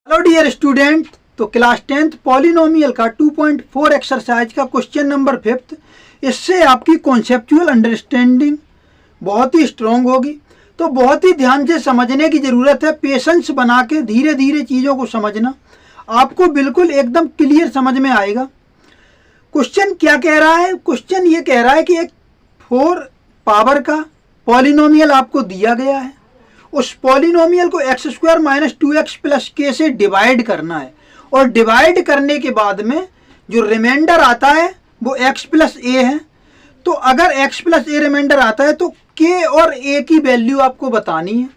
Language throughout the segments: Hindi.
हेलो डियर स्टूडेंट, तो क्लास 10th पॉलिनोमियल का 2.4 एक्सरसाइज का क्वेश्चन नंबर 5, इससे आपकी कॉन्सेप्चुअल अंडरस्टैंडिंग बहुत ही स्ट्रॉन्ग होगी। तो बहुत ही ध्यान से समझने की ज़रूरत है, पेशेंस बना के धीरे धीरे चीज़ों को समझना, आपको बिल्कुल एकदम क्लियर समझ में आएगा। क्वेश्चन क्या कह रहा है? क्वेश्चन ये कह रहा है कि एक 4 पावर का पॉलिनोमियल आपको दिया गया है, उस पॉलिनोमियल को x² माइनस 2x प्लस के से डिवाइड करना है, और डिवाइड करने के बाद में जो रिमाइंडर आता है वो x प्लस ए है। तो अगर x प्लस ए रिमाइंडर आता है तो k और a की वैल्यू आपको बतानी है।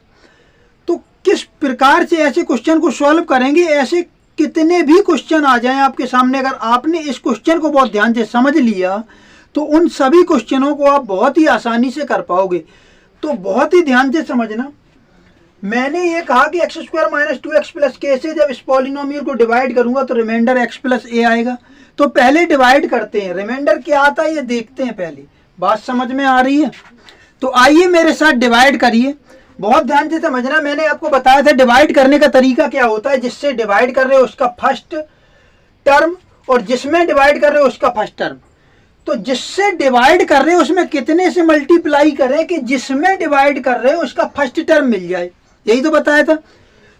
तो किस प्रकार से ऐसे क्वेश्चन को सॉल्व करेंगे, ऐसे कितने भी क्वेश्चन आ जाएं आपके सामने, अगर आपने इस क्वेश्चन को बहुत ध्यान से समझ लिया तो उन सभी क्वेश्चनों को आप बहुत ही आसानी से कर पाओगे। तो बहुत ही ध्यान से समझना। मैंने ये कहा कि x² माइनस 2x प्लस के से जब इस पॉलिनोमियल को डिवाइड करूंगा तो रिमाइंडर x प्लस ए आएगा। तो पहले डिवाइड करते हैं, रिमाइंडर क्या आता है ये देखते हैं। पहले बात समझ में आ रही है? तो आइए मेरे साथ डिवाइड करिए, बहुत ध्यान से समझना। मैंने आपको बताया था डिवाइड करने का तरीका क्या होता है। जिससे डिवाइड कर रहे हो उसका फर्स्ट टर्म, और जिसमें डिवाइड कर रहे हो उसका फर्स्ट टर्म। तो जिससे डिवाइड कर रहे हो उसमें कितने से मल्टीप्लाई करें कि जिसमें डिवाइड कर रहे हो उसका फर्स्ट टर्म मिल जाए, यही तो बताया था।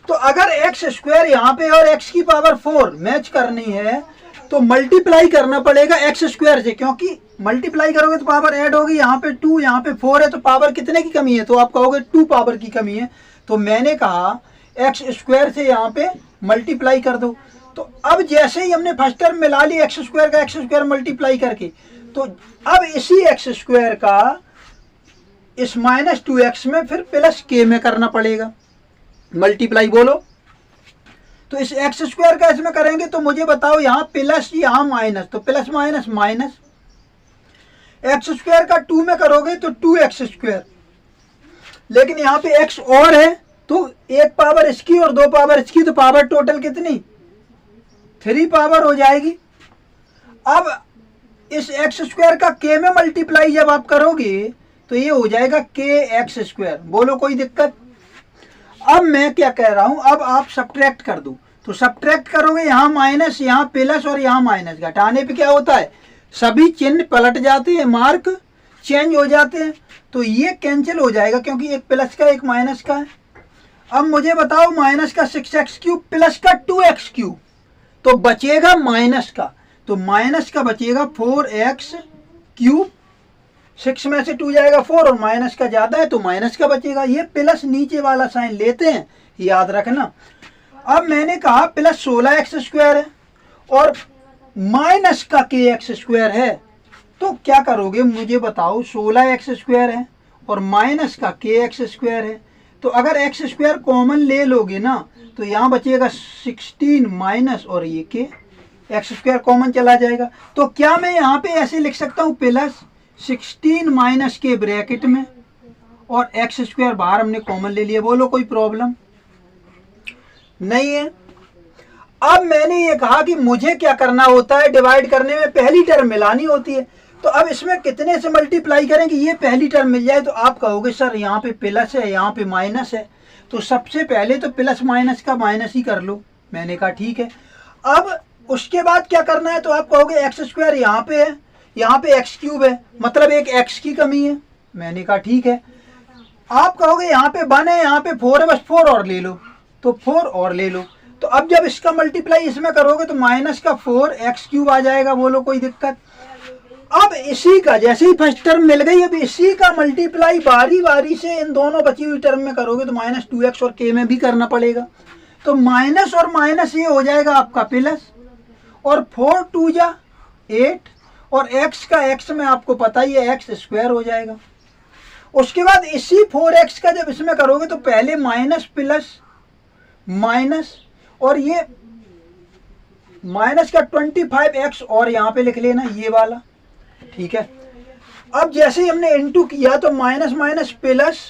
तो अगर x² यहाँ पे और x की पावर 4 मैच करनी है तो मल्टीप्लाई करना पड़ेगा x² से, क्योंकि मल्टीप्लाई करोगे तो पावर ऐड होगी। यहाँ पे 2 यहाँ पे 4 है, तो पावर कितने की कमी है? तो आप कहोगे 2 पावर की कमी है। तो मैंने कहा x² से यहाँ पे मल्टीप्लाई कर दो। तो अब जैसे ही हमने फर्स्ट टर्म मिला ली x² का x² मल्टीप्लाई करके, तो अब इसी x² का इस माइनस 2x में फिर प्लस के में करना पड़ेगा मल्टीप्लाई। बोलो, तो इस x² का इसमें करेंगे तो मुझे बताओ यहाँ प्लस यहाँ माइनस, तो प्लस माइनस माइनस। x² का 2 में करोगे तो 2x², लेकिन यहाँ पे x और है तो 1 पावर इसकी और 2 पावर इसकी, तो पावर टोटल कितनी? 3 पावर हो जाएगी। अब इस x² का k में मल्टीप्लाई जब आप करोगे तो ये हो जाएगा kx²। बोलो कोई दिक्कत? अब मैं क्या कह रहा हूं, अब आप सब्ट्रैक्ट कर दो। तो सब्ट्रैक्ट करोगे, यहाँ माइनस यहाँ प्लस और यहाँ माइनस, घटाने पे क्या होता है? सभी चिन्ह पलट जाते हैं, मार्क चेंज हो जाते हैं। तो ये कैंसिल हो जाएगा क्योंकि एक प्लस का एक माइनस का है। अब मुझे बताओ माइनस का 6x³ प्लस का 2x³, तो बचेगा माइनस का, तो माइनस का बचेगा 4x³। 6 में से 2 जाएगा 4 और माइनस का ज्यादा है तो माइनस का बचेगा। ये प्लस नीचे वाला साइन लेते हैं, याद रखना। अब मैंने कहा प्लस 16x² है और माइनस का kx² है, तो क्या करोगे मुझे बताओ? 16x² है और माइनस का kx² है, तो अगर x² कॉमन ले लोगे ना तो यहाँ बचेगा 16 माइनस और ये x² कॉमन चला जाएगा। तो क्या मैं यहाँ पे ऐसे लिख सकता हूँ प्लस 16 माइनस के ब्रैकेट में और x² बाहर हमने कॉमन ले लिया? बोलो कोई प्रॉब्लम नहीं है। अब मैंने ये कहा कि मुझे क्या करना होता है, डिवाइड करने में पहली टर्म मिलानी होती है। तो अब इसमें कितने से मल्टीप्लाई करें कि ये पहली टर्म मिल जाए? तो आप कहोगे सर यहाँ पे प्लस है यहाँ पे माइनस है, तो सबसे पहले तो प्लस माइनस का माइनस ही कर लो। मैंने कहा ठीक है। अब उसके बाद क्या करना है? तो आप कहोगे x² यहाँ पे है, यहाँ पे x³ है, मतलब एक x की कमी है। मैंने कहा ठीक है। आप कहोगे यहाँ पे 1 है यहाँ पे 4 है, बस 4 और ले लो, तो 4 और ले लो। तो अब जब इसका मल्टीप्लाई इसमें करोगे तो माइनस का 4x³ आ जाएगा। बोलो कोई दिक्कत? अब इसी का जैसे ही फर्स्ट टर्म मिल गई, अब इसी का मल्टीप्लाई बारी बारी से इन दोनों बची हुई टर्म में करोगे तो माइनस 2x और k में भी करना पड़ेगा। तो माइनस और माइनस ये हो जाएगा आपका प्लस, और 4 2 जा 8, और x का x में आपको पता ही है x² हो जाएगा। उसके बाद इसी 4x का जब इसमें करोगे तो पहले माइनस प्लस माइनस, और ये माइनस का 25x और यहाँ पे लिख लेना ये वाला, ठीक है। अब जैसे ही हमने इनटू किया तो माइनस माइनस प्लस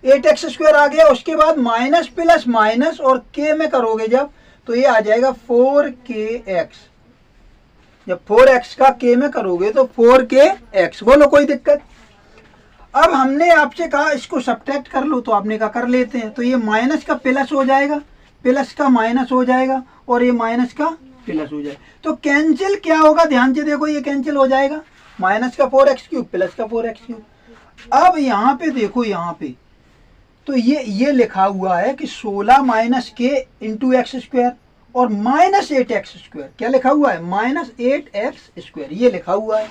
8x² आ गया। उसके बाद माइनस प्लस माइनस और k में करोगे जब तो ये आ जाएगा 4kx। जब 4x का k में करोगे तो 4kx। बोलो कोई दिक्कत? अब हमने आपसे कहा इसको सब्ट्रैक्ट कर लो, तो आपने कहा कर लेते हैं। तो ये माइनस का प्लस हो जाएगा, प्लस का माइनस हो जाएगा और ये माइनस का प्लस हो जाएगा। तो कैंसिल क्या होगा, ध्यान से देखो, ये कैंसिल हो जाएगा, माइनस का 4x³ प्लस का 4x³। अब यहाँ पे देखो, यहाँ पे तो ये लिखा हुआ है कि 16 माइनस के इंटू x² और माइनस 8x²। क्या लिखा हुआ है, -8x², ये लिखा हुआ है।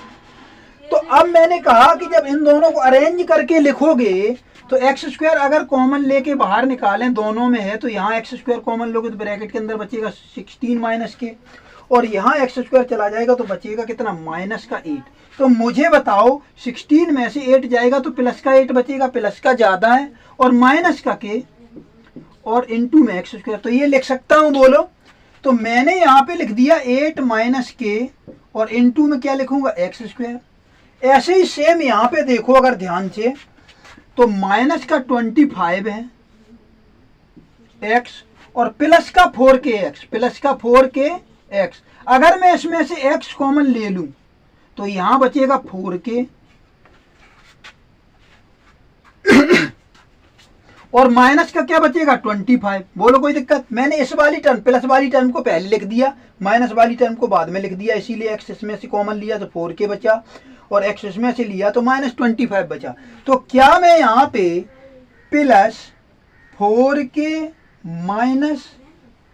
तो अब मैंने कहा कि जब इन दोनों को अरेंज करके लिखोगे तो x² अगर कॉमन लेके बाहर निकालें, दोनों में है, तो यहाँ x² कॉमन लोगे तो ब्रैकेट के अंदर बचेगा 16 माइनस के, और यहाँ x² चला जाएगा तो बचेगा कितना, माइनस का 8। तो मुझे बताओ 16 में से 8 जाएगा तो प्लस का 8 बचेगा, प्लस का ज़्यादा है, और माइनस का के और इंटू में x²। तो ये लिख सकता हूँ, बोलो। तो मैंने यहाँ पे लिख दिया 8 माइनस के और इंटू में क्या लिखूंगा, x²। ऐसे ही सेम यहाँ पे देखो अगर ध्यान से, तो माइनस का 25 है x और प्लस का 4k(x), प्लस का 4k(x). अगर मैं इसमें से x कॉमन ले लूं तो यहां बचेगा 4k और माइनस का क्या बचेगा, 25। बोलो कोई दिक्कत। मैंने इस वाली टर्म, प्लस वाली टर्म को पहले लिख दिया, माइनस वाली टर्म को बाद में लिख दिया, इसीलिए x इसमें से कॉमन लिया तो 4k बचा और x इसमें से लिया तो -25 बचा। तो क्या मैं यहाँ पे plus 4k minus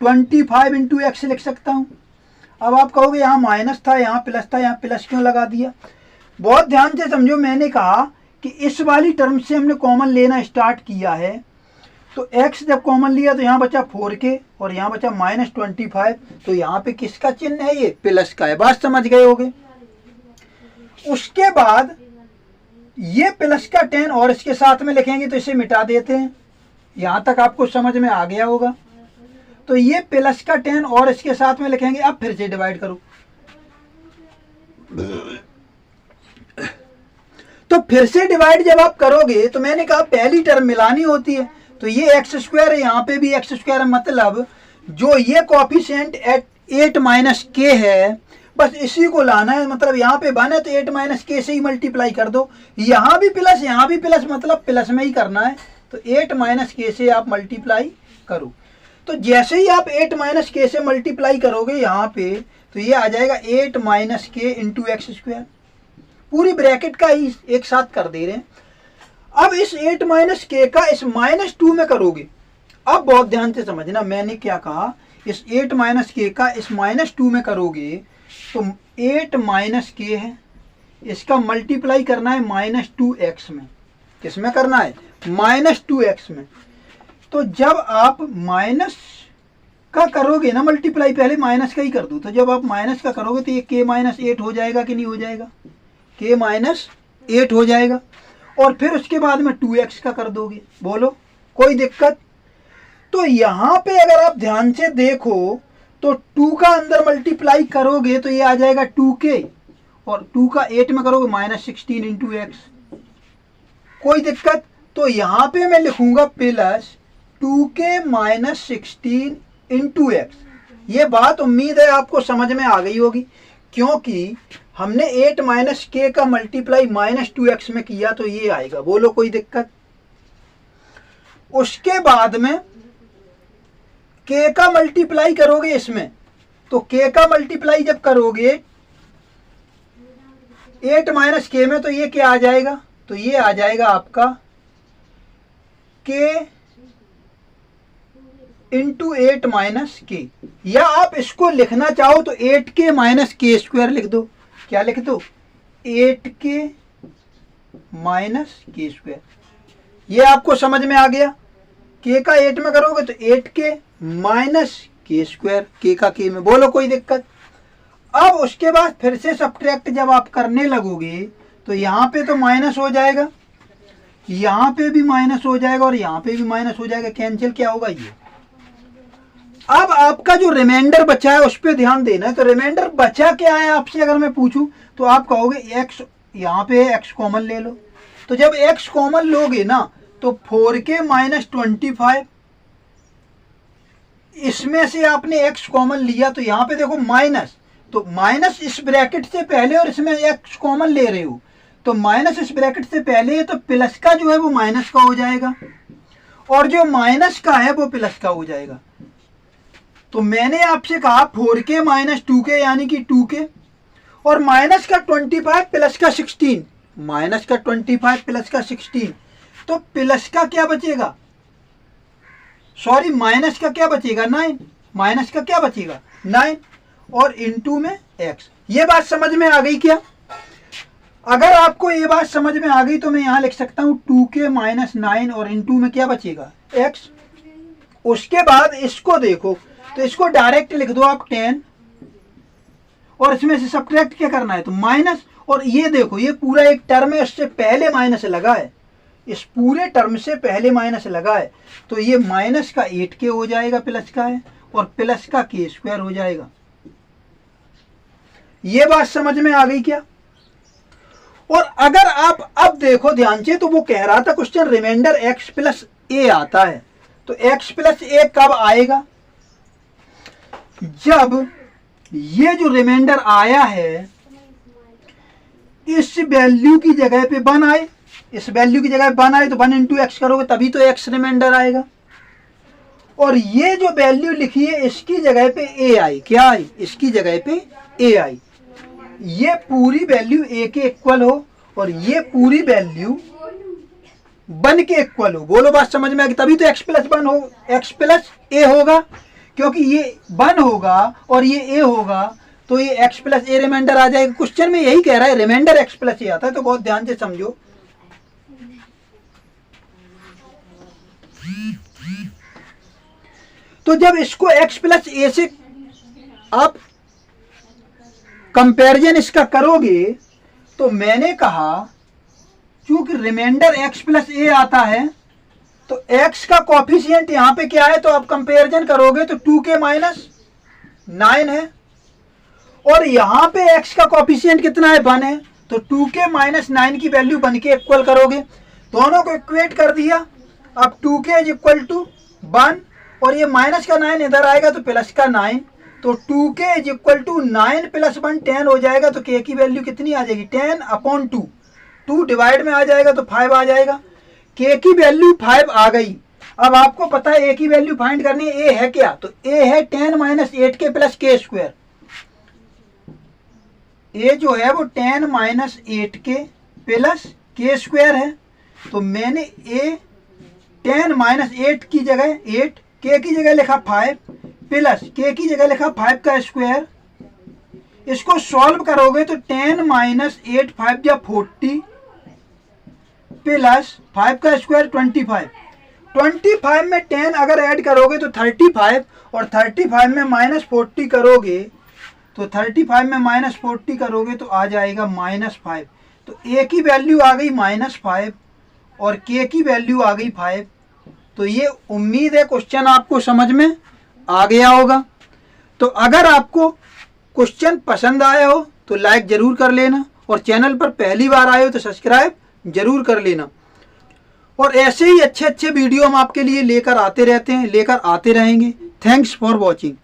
25 into x लिख सकता हूँ। अब आप कहोगे यहाँ माइनस था, यहाँ प्लस था, यहाँ प्लस क्यों लगा दिया। बहुत ध्यान से समझो, मैंने कहा कि इस वाली टर्म से हमने कॉमन लेना स्टार्ट किया है, तो x जब कॉमन लिया तो यहाँ बचा 4k और यहाँ बचा -25। तो यहाँ पे किसका चिन्ह है, ये प्लस का है। बात समझ गए होगे। उसके बाद ये प्लस का 10 और इसके साथ में लिखेंगे तो इसे मिटा देते हैं। यहां तक आपको समझ में आ गया होगा। तो ये प्लस का 10 और इसके साथ में लिखेंगे। अब फिर से डिवाइड करो, तो फिर से डिवाइड जब आप करोगे तो मैंने कहा पहली टर्म मिलानी होती है। तो ये x² है, यहाँ पे भी x² है, मतलब जो ये कोएफिशिएंट 8 माइनस के है, बस इसी को लाना है। मतलब यहाँ पे 1 है तो 8 माइनस के से ही मल्टीप्लाई कर दो। यहाँ भी प्लस, यहाँ भी प्लस, मतलब प्लस में ही करना है। तो 8 माइनस के से आप मल्टीप्लाई करो। तो जैसे ही आप 8 माइनस के से मल्टीप्लाई करोगे यहाँ पे, तो ये आ जाएगा 8 माइनस के इंटू x²। पूरी ब्रैकेट का ही एक साथ कर दे रहे हैं। अब इस 8 माइनस के का इस -2 में करोगे। अब बहुत ध्यान से समझना, मैंने क्या कहा, इस 8 माइनस के का इस -2 में करोगे तो 8 माइनस के है, इसका मल्टीप्लाई करना है -2x में। किसमें करना है, -2x में। तो जब आप माइनस का करोगे ना मल्टीप्लाई, पहले माइनस का ही कर दो, तो जब आप माइनस का करोगे तो ये k-8 हो जाएगा कि नहीं हो जाएगा, k-8 हो जाएगा। और फिर उसके बाद में 2x का कर दोगे। बोलो कोई दिक्कत। तो यहाँ पे अगर आप ध्यान से देखो तो 2 का अंदर मल्टीप्लाई करोगे तो ये आ जाएगा 2k और 2 का 8 में करोगे -16 इंटू x। कोई दिक्कत। तो यहाँ पे मैं लिखूंगा plus 2k minus 16 into x। ये बात उम्मीद है आपको समझ में आ गई होगी, क्योंकि हमने 8 माइनस के का मल्टीप्लाई -2x में किया तो ये आएगा। बोलो कोई दिक्कत। उसके बाद में k का मल्टीप्लाई करोगे इसमें, तो k का मल्टीप्लाई जब करोगे 8 माइनस के में, तो ये क्या आ जाएगा, तो ये आ जाएगा आपका k इंटू 8 माइनस के। या आप इसको लिखना चाहो तो 8k माइनस k² लिख दो। क्या लिख दो, 8k माइनस k²। ये आपको समझ में आ गया। k का 8 में करोगे तो 8k माइनस k², k का k में। बोलो कोई दिक्कत। अब उसके बाद फिर से सब्ट्रैक्ट जब आप करने लगोगे तो यहाँ पे तो माइनस हो जाएगा, यहाँ पे भी माइनस हो जाएगा और यहाँ पे भी माइनस हो जाएगा। कैंसिल क्या होगा, ये। अब आपका जो रिमाइंडर बचा है उस पर ध्यान देना है। तो रिमाइंडर बचा क्या है आपसे अगर मैं पूछूं तो आप कहोगे x, यहाँ पे x कॉमन ले लो। तो जब x कॉमन लोगे ना तो 4k माइनस 25, इसमें से आपने x कॉमन लिया तो यहाँ पे देखो माइनस, तो माइनस इस ब्रैकेट से पहले और इसमें x कॉमन ले रहे हो, तो माइनस इस ब्रैकेट से पहले है तो प्लस का जो है वो माइनस का हो जाएगा और जो माइनस का है वो प्लस का हो जाएगा। तो मैंने आपसे कहा 4k माइनस 2k यानी कि 2k, और माइनस का 25 प्लस का 16, माइनस का 25 प्लस का 16, तो प्लस का क्या बचेगा, सॉरी माइनस का क्या बचेगा 9, माइनस का क्या बचेगा 9, और इनटू में x। ये बात समझ में आ गई क्या? अगर आपको ये बात समझ में आ गई तो मैं यहां लिख सकता हूं 2k माइनस 9 और इनटू में क्या बचेगा x। उसके बाद इसको देखो, तो इसको डायरेक्ट लिख दो आप 10, और इसमें से सब्ट्रैक्ट क्या करना है तो माइनस, और ये देखो ये पूरा एक टर्म है, उससे पहले माइनस लगा है, इस पूरे टर्म से पहले माइनस लगा है, तो ये माइनस का 8k हो जाएगा, प्लस का है, और प्लस का k स्क्वायर हो जाएगा। ये बात समझ में आ गई क्या? और अगर आप अब देखो ध्यान से, तो वो कह रहा था question remainder x plus a आता है, तो x प्लस a कब आएगा? जब ये जो रिमाइंडर आया है इस वैल्यू की जगह पे 1 आए, इस वैल्यू की जगह 1 आए तो 1 इंटू एक्स करोगे तभी तो x रिमाइंडर आएगा। और ये जो वैल्यू लिखी है इसकी जगह पे a आई, क्या आई, इसकी जगह पे a आई, ये पूरी वैल्यू a के इक्वल हो और ये पूरी वैल्यू 1 के इक्वल हो। बोलो बात समझ में आ गई? तभी तो x प्लस 1 हो, x प्लस a होगा, क्योंकि ये 1 होगा और ये a होगा, तो ये x प्लस a रिमाइंडर आ जाएगा। क्वेश्चन में यही कह रहा है रिमाइंडर x प्लस a आता है, तो बहुत ध्यान से समझो। तो जब इसको x प्लस a से आप कंपैरिजन इसका करोगे, तो मैंने कहा चूंकि रिमाइंडर x प्लस a आता है तो x का कॉफिशिएंट यहां पे क्या है, तो आप कंपैरिजन करोगे तो 2k माइनस 9 है, और यहां पे x का कॉफिशिएंट कितना है 1 है, तो 2k माइनस 9 की वैल्यू 1 के इक्वल करोगे, दोनों को इक्वेट कर दिया। अब 2k इज इक्वल टू 1 और ये माइनस का 9 इधर आएगा तो प्लस का 9, तो 2k is equal to 9 plus 1 10 हो जाएगा, तो k की वैल्यू कितनी आ जाएगी 10 अपॉन 2, 2 डिवाइड में आ जाएगा तो 5 आ जाएगा। k की वैल्यू 5 आ गई। अब आपको पता है a की वैल्यू फाइंड करनी है, a है क्या, तो a है 10 minus 8k plus k square, a जो है वो 10 minus 8k plus k square है, तो मैंने a 10 माइनस 8 की जगह 8, k की जगह लिखा 5 प्लस k की जगह लिखा 5 का स्क्वायर। इसको सॉल्व करोगे तो 10 माइनस 8 5 या 40 प्लस 5 का स्क्वायर 25 में 10 अगर ऐड करोगे तो 35, और 35 में माइनस 40 करोगे तो 35 में माइनस 40 करोगे तो आ जाएगा -5, तो a की वैल्यू आ गई -5 और k की वैल्यू आ गई 5। तो ये उम्मीद है क्वेश्चन आपको समझ में आ गया होगा। तो अगर आपको क्वेश्चन पसंद आया हो तो लाइक जरूर कर लेना, और चैनल पर पहली बार आए हो तो सब्सक्राइब जरूर कर लेना, और ऐसे ही अच्छे अच्छे वीडियो हम आपके लिए लेकर आते रहते हैं, लेकर आते रहेंगे। Thanks for watching.